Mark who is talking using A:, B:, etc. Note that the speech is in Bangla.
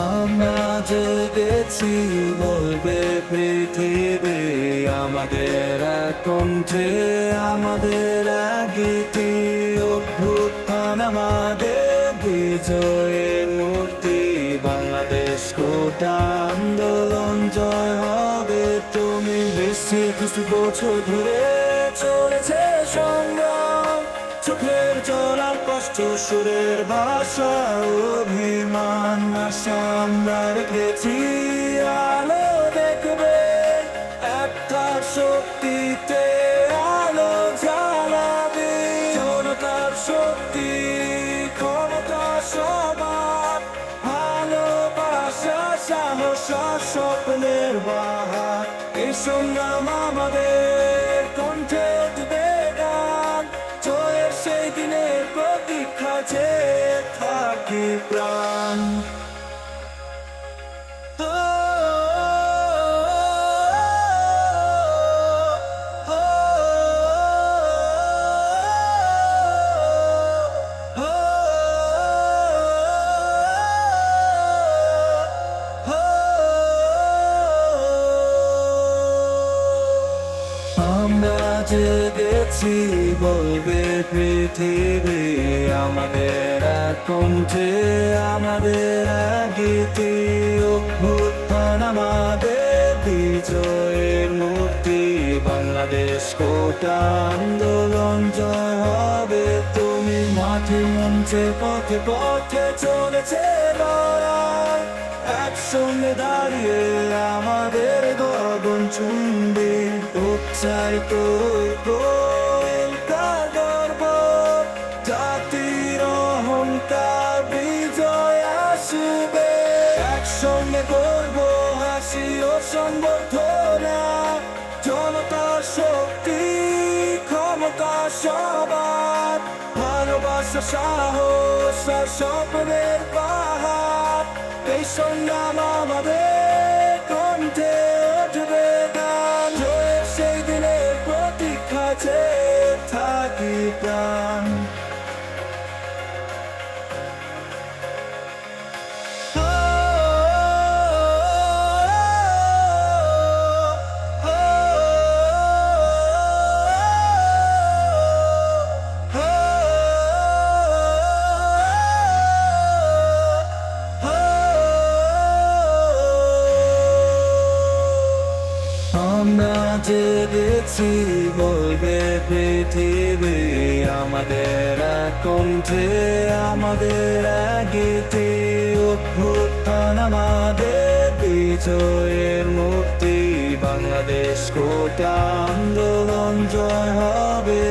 A: আমরা জেগেছি বলবে পৃথিবী আমাদের এক কণ্ঠে, আমাদের এক গীতি। অভ্যুত্থান আমাদের বিজয়ের মূর্তি। বাংলাদেশ কোটা আন্দোলন জয় হবে। তুমি বেশি কিছু বছর ধরে চলেছে সংগ্রাম, চোখের জল আর কষ্ট, সুরের ভাষা, অভিমান আশা আমরা রেখেছি। আলো দেখবে একটা শক্তিতে, আলো জ্বালাবে জনতার শক্তি, ক্ষমতা সবার, ভালোবাসা সাহস আর স্বপ্নের বাহার। এই সংগ্রাম আমাদের কণ্ঠে উঠবে গান, জয়ের সেই দিনের প্রতীক্ষা যে থাকি প্রাণ। আমরা জেগেছি বলবে পৃথিবী আমাদের এক কণ্ঠে, আমাদের এক গীতি। অভ্যুত্থান আমাদের বিজয়ের মূর্তি। বাংলাদেশ কোটা আন্দোলন জয় হবে। তুমি মাঠে মঞ্চে পথে পথে চলেছে লড়াই, একসঙ্গে দাঁড়িয়ে আমাদের গগন চুম্বি। উচ্চারিত গর্ব, জাতির অহংকার বিজয় আসবে। একসঙ্গে করব হাসি ও সংবর্ধনা, জনতার শক্তি, ক্ষমতা সবার, ভালোবাসা সাহস আর স্বপ্নের পাহাড়। এই সংগ্রাম আমাদের কণ্ঠে উঠবে গান, জয়ের সেই দিনের প্রতীক্ষা যে থাকি প্রাণ। আমরা জেগেছি বলবে পৃথিবী আমাদের এক কণ্ঠে, আমাদের এক গীতি। অভ্যুত্থান আমাদের বিজয়ের মূর্তি। বাংলাদেশ কোটা আন্দোলন জয় হবে।